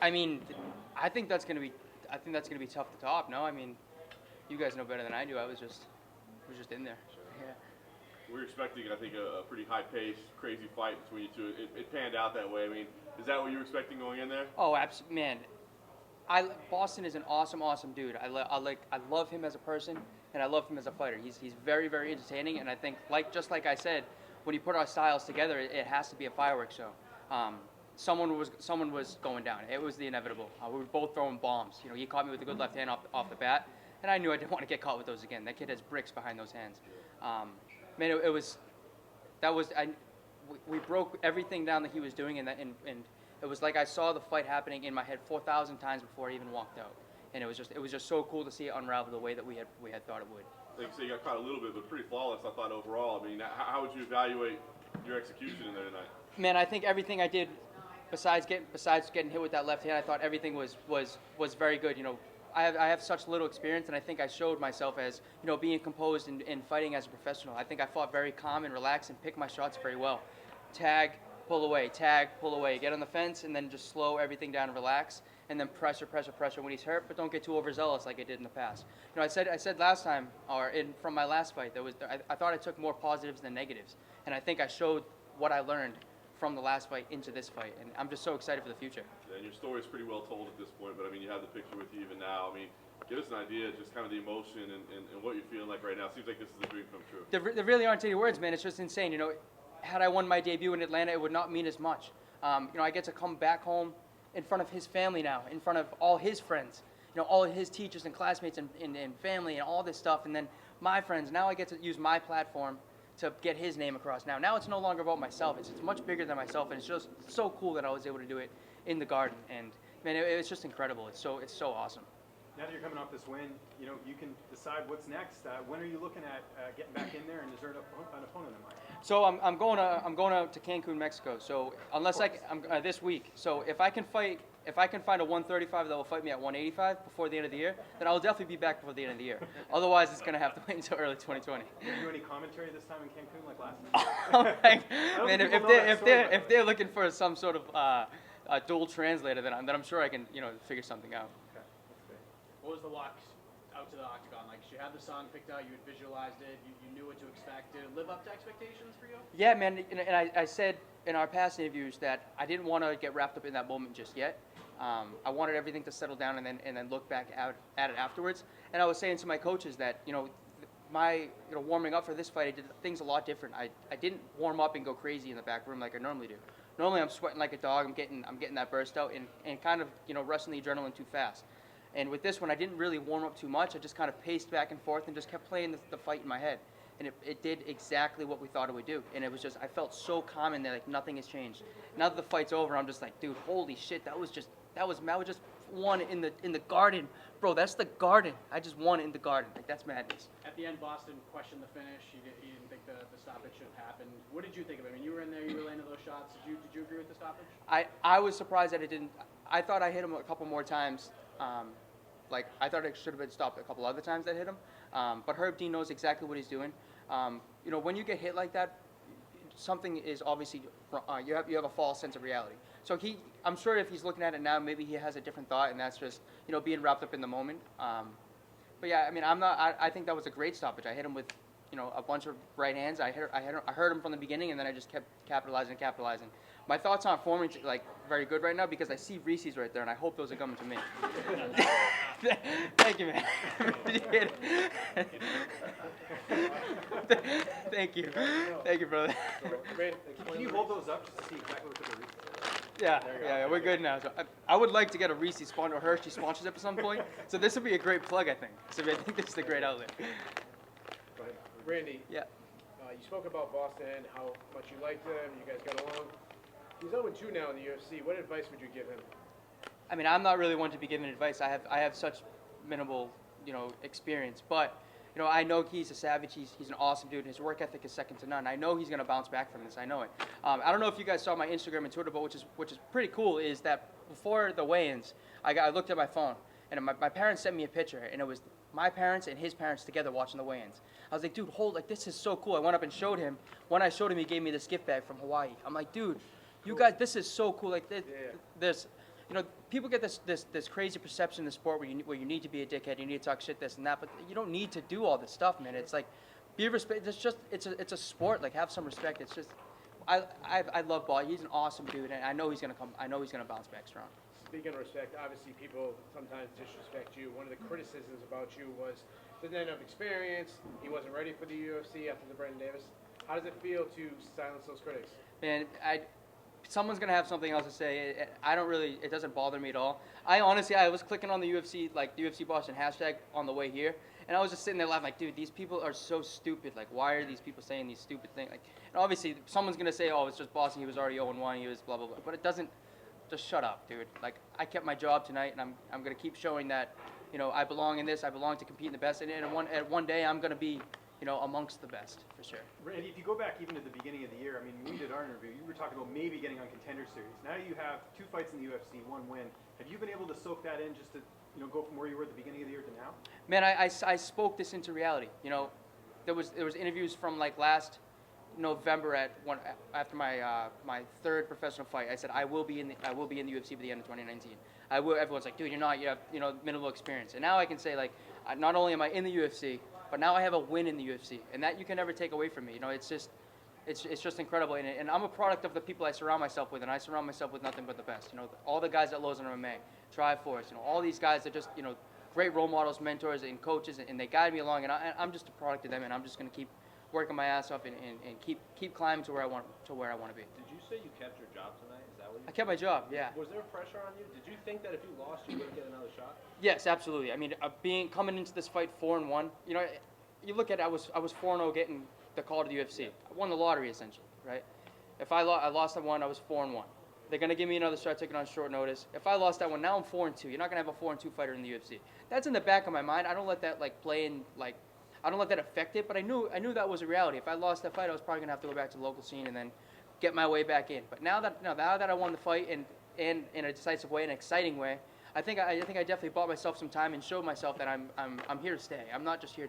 I mean, I think that's gonna be tough to top. No, I mean, you guys know better than I do. I was just in there. Yeah. We were expecting, I think, a pretty high-paced, crazy fight between you two. It panned out that way. I mean, is that what you were expecting going in there? Oh, absolutely, man. Boston is an awesome, awesome dude. I love him as a person, and I love him as a fighter. He's very, very entertaining, and I think just like I said, when you put our styles together, it has to be a fireworks show. Someone was going down. It was the inevitable. We were both throwing bombs. You know, he caught me with a good left hand off the bat, and I knew I didn't want to get caught with those again. That kid has bricks behind those hands. Man, it was that was I. We broke everything down that he was doing, and it was like I saw the fight happening in my head 4,000 times before I even walked out, and it was just so cool to see it unravel the way that we had thought it would. Like you say, you got caught a little bit, but pretty flawless, I thought, overall. I mean, how would you evaluate your execution in there tonight? Man, I think everything I did, besides getting hit with that left hand, I thought everything was very good. You know, I have such little experience, and I think I showed myself as, you know, being composed and fighting as a professional. I think I fought very calm and relaxed and picked my shots very well. Tag, pull away, get on the fence, and then just slow everything down and relax, and then pressure when he's hurt, but don't get too overzealous like I did in the past. You know, I said last time, from my last fight, I thought I took more positives than negatives, and I think I showed what I learned from the last fight into this fight, and I'm just so excited for the future. Yeah, and your story is pretty well told at this point, but I mean, you have the picture with you even now. I mean, give us an idea, just kind of the emotion and what you're feeling like right now. Seems like this is a dream come true. There really aren't any words, man. It's just insane. You know, had I won my debut in Atlanta, it would not mean as much. You know, I get to come back home in front of his family now, in front of all his friends, you know, all of his teachers and classmates and family and all this stuff, and then my friends. Now I get to use my platform to get his name across. Now it's no longer about myself. It's much bigger than myself, and it's just so cool that I was able to do it in the Garden. And man, it's just incredible. It's so awesome. Now that you're coming off this win, you know, you can decide what's next. When are you looking at getting back in there, and is there an opponent in mind? So I'm going to Cancun, Mexico. So unless I'm this week. So if I can find a 135 that will fight me at 185 before the end of the year, then I'll definitely be back before the end of the year. Otherwise, it's going to have to wait until early 2020. Did you do any commentary this time in Cancun like last time? Oh, man, if they're looking for some sort of a dual translator, then I'm sure I can, you know, figure something out. Okay, that's great. What was the walk out to the octagon like? You had the song picked out, you had visualized it, you knew what to expect. Did it live up to expectations for you? Yeah, man, and I said in our past interviews that I didn't want to get wrapped up in that moment just yet. I wanted everything to settle down and then look back at it afterwards. And I was saying to my coaches that, you know, warming up for this fight, I did things a lot different. I didn't warm up and go crazy in the back room like I normally do. Normally I'm sweating like a dog. I'm getting that burst out and kind of, you know, rushing the adrenaline too fast. And with this one, I didn't really warm up too much. I just kind of paced back and forth and just kept playing the fight in my head. And it did exactly what we thought it would do. And it was just, I felt so calm in there, like nothing has changed. Now that the fight's over, I'm just like, dude, holy shit, that was just won in the Garden. Bro, that's the Garden. I just won in the Garden. Like, that's madness. At the end, Boston questioned the finish. He didn't think the stoppage should have happened. What did you think of it? I mean, you were in there, you were landing those shots. Did you agree with the stoppage? I was surprised that it didn't. I thought I hit him a couple more times. Like, I thought it should have been stopped a couple other times that hit him. But Herb Dean knows exactly what he's doing. You know, when you get hit like that, something is obviously, you have a false sense of reality. So I'm sure if he's looking at it now, maybe he has a different thought, and that's just, you know, being wrapped up in the moment. But yeah, I mean, I think that was a great stoppage. I hit him with, you know, a bunch of right hands. I heard him from the beginning, and then I just kept capitalizing. My thoughts aren't forming like very good right now because I see Reese's right there, and I hope those are coming to me. Thank you, man. Thank you, brother. Can you hold those up just to see exactly what the Reese's? Yeah, we're good now. So I would like to get a Reese's sponsor or Hershey sponsors at some point. So this would be a great plug, I think. So I think this is a great outlet. Randy, Yeah. you spoke about Boston, how much you liked him, you guys got along. He's 0-2 now in the UFC. What advice would you give him? I mean, I'm not really one to be giving advice. I have such minimal, you know, experience. But, you know, I know he's a savage. He's an awesome dude. His work ethic is second to none. I know he's going to bounce back from this. I know it. I don't know if you guys saw my Instagram and Twitter, but which is pretty cool, is that before the weigh-ins, I looked at my phone, and my parents sent me a picture, and it was my parents and his parents together watching the weigh-ins. I was like, dude, this is so cool. I went up and showed him. When I showed him, he gave me this gift bag from Hawaii. I'm like, dude, you guys, this is so cool. Like, people get this crazy perception in the sport where you need to be a dickhead, you need to talk shit, this and that, but you don't need to do all this stuff, man. It's like, be respect. It's a sport. Like, have some respect. It's just, I love Ball. He's an awesome dude, and I know he's gonna bounce back strong. Speaking of respect, obviously people sometimes disrespect you. One of the criticisms about you was doesn't have enough experience. He wasn't ready for the UFC after the Brendan Davis. How does it feel to silence those critics? Man, someone's gonna have something else to say. It doesn't bother me at all. I was clicking on the UFC, like the UFC Boston hashtag on the way here, and I was just sitting there laughing, like, dude, these people are so stupid. Like, why are these people saying these stupid things? Like, and obviously someone's gonna say, oh, it's just Boston. He was already 0-1. He was blah blah blah. But it doesn't. Just shut up, dude. Like, I kept my job tonight, and I'm gonna keep showing that, I belong in this. I belong to compete in the best, and one day I'm gonna be, amongst the best for sure. Randy, if you go back even to the beginning of the year, I mean, when we did our interview, you were talking about maybe getting on Contender Series. Now you have 2 fights in the UFC, 1 win. Have you been able to soak that in just to, go from where you were at the beginning of the year to now? Man, I spoke this into reality. There was interviews from like last November after my third professional fight. I said I will be in the UFC by the end of 2019. I will. Everyone's like, dude, you're not. You have minimal experience. And now I can say, like, not only am I in the UFC, but now I have a win in the UFC, and that you can never take away from me. It's just incredible, and I'm a product of the people I surround myself with, and I surround myself with nothing but the best. All the guys at Lowe's and MMA, Triforce, all these guys are just great role models, mentors, and coaches, and they guide me along, and I'm just a product of them, and I'm just gonna keep working my ass off and keep climbing to where I want to be. Did you say you kept your job tonight? Is that what you I kept my job, yeah. Was there pressure on you? Did you think that if you lost, you wouldn't get another shot? Yes, absolutely. I mean, coming into this fight 4-1, you look at it, I was 4-0 getting the call to the UFC. I won the lottery essentially, right? If I lost that one, I was 4-1. They're gonna give me another shot, taking on short notice. If I lost that one, now I'm 4-2. You're not gonna have a 4-2 fighter in the UFC. That's in the back of my mind. I don't let that play in I don't let that affect it. But I knew that was a reality. If I lost that fight, I was probably gonna have to go back to the local scene and then get my way back in. But now that I won the fight and in a decisive way, an exciting way, I think I definitely bought myself some time and showed myself that I'm here to stay. I'm not just here.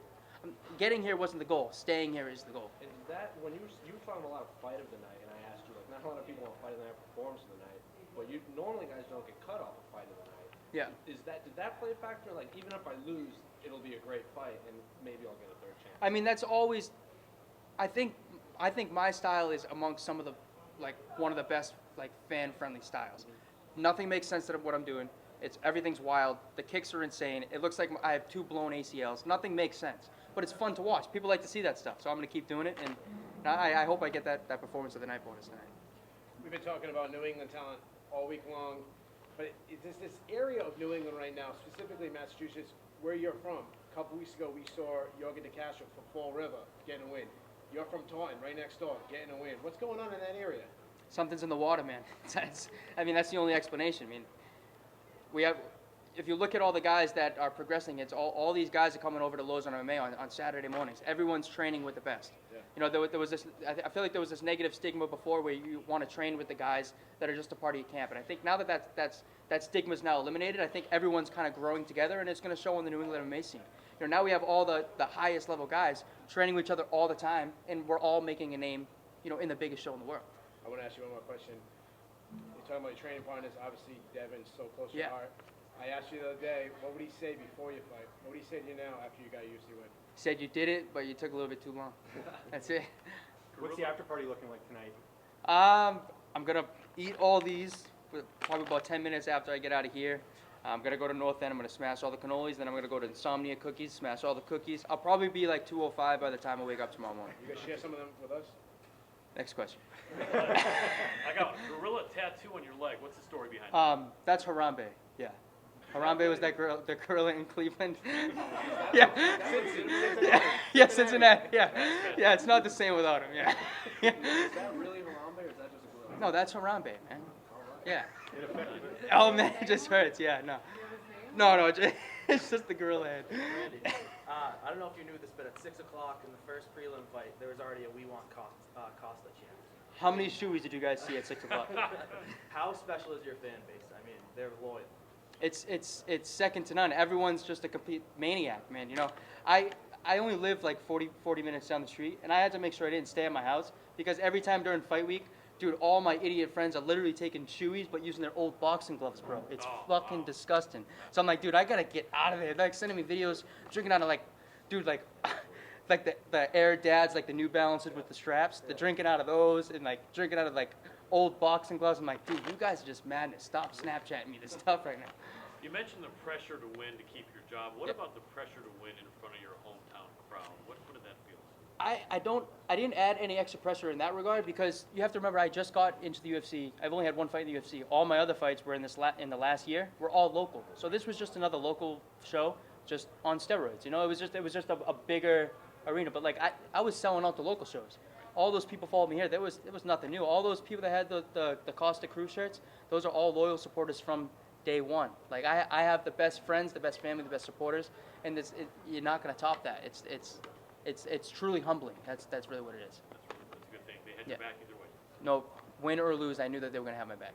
Getting here wasn't the goal. Staying here is the goal. And that when you were talking about a fight of the night, and I asked you not a lot of people want fight of the night, performance of the night, but normally guys don't get cut off a fight of the night. Yeah. Did that play a factor? Like, even if I lose, it'll be a great fight, and maybe I'll get a third chance. I mean, that's always. I think my style is amongst some of the one of the best fan-friendly styles. Mm-hmm. Nothing makes sense to what I'm doing. Everything's wild. The kicks are insane. It looks like I have 2 blown ACLs. Nothing makes sense, but it's fun to watch. People like to see that stuff, so I'm going to keep doing it, and I hope I get that performance of the night bonus tonight. We've been talking about New England talent all week long, but there's this area of New England right now, specifically Massachusetts, where you're from. A couple weeks ago, we saw Jorgen De Castro from Fall River getting a win. You're from Taunton, right next door, getting a win. What's going on in that area? Something's in the water, man. That's the only explanation. I mean, if you look at all the guys that are progressing, it's all these guys are coming over to Lowe's on MMA on Saturday mornings. Everyone's training with the best. Yeah. There was this. I feel like there was this negative stigma before where you want to train with the guys that are just a part of your camp. And I think now that stigma is now eliminated, I think everyone's kind of growing together, and it's going to show in the New England MMA scene. Now we have all the highest level guys training with each other all the time, and we're all making a name, in the biggest show in the world. I want to ask you one more question. You're talking about your training partners. Obviously, Devin's so close to your heart. I asked you the other day, what would he say before your fight? What would he say to you now after you got a UFC win? He said you did it, but you took a little bit too long. That's it. What's the after party looking like tonight? I'm gonna eat all these probably about 10 minutes after I get out of here. I'm gonna go to North End. I'm gonna smash all the cannolis. Then I'm gonna go to Insomnia Cookies, smash all the cookies. I'll probably be like 2:05 by the time I wake up tomorrow morning. You gonna share some of them with us? Next question. I got a gorilla tattoo on your leg. What's the story behind it? That's Harambe. Yeah. Harambe was the gorilla in Cleveland. Yeah. Yeah, Cincinnati. Yeah, it's not the same without him. Yeah. Is that really Harambe, or is that just a gorilla? No, that's Harambe, man. Yeah. Oh man, it just hurts. Yeah, no. No, it's just the gorilla head. Randy, I don't know if you knew this, but at 6 o'clock in the first prelim fight, there was already a We Want Costa chant. How many shoeys did you guys see at 6 o'clock? How special is your fan base? I mean, they're loyal. It's second to none. Everyone's just a complete maniac, man. I only live like 40 minutes down the street, and I had to make sure I didn't stay at my house because every time during fight week, dude, all my idiot friends are literally taking shoeies but using their old boxing gloves, bro. It's Oh, fucking wow. disgusting. So I'm like, dude, I gotta get out of there. They're like sending me videos drinking out of like, dude, like, like the Air Dads, like the New Balances with the straps. They're drinking out of those and like drinking out of like old boxing gloves. I'm like, dude, you guys are just madness. Stop Snapchatting me this stuff right now. You mentioned the pressure to win to keep your job. What Yep. about the pressure to win in front of your hometown crowd? What did that feel? I didn't add any extra pressure in that regard because you have to remember I just got into the UFC. I've only had one fight in the UFC. All my other fights were in in the last year were all local. So this was just another local show, just on steroids. You know, it was just a bigger arena. But like I was selling out the local shows. All those people followed me here. It was nothing new. All those people that had the Costa crew shirts, those are all loyal supporters from day one. Like I have the best friends, the best family, the best supporters, and you're not gonna top that. It's truly humbling. That's really what it is. That's a good thing. They had Yeah. your back either way. No, win or lose, I knew that they were gonna have my back.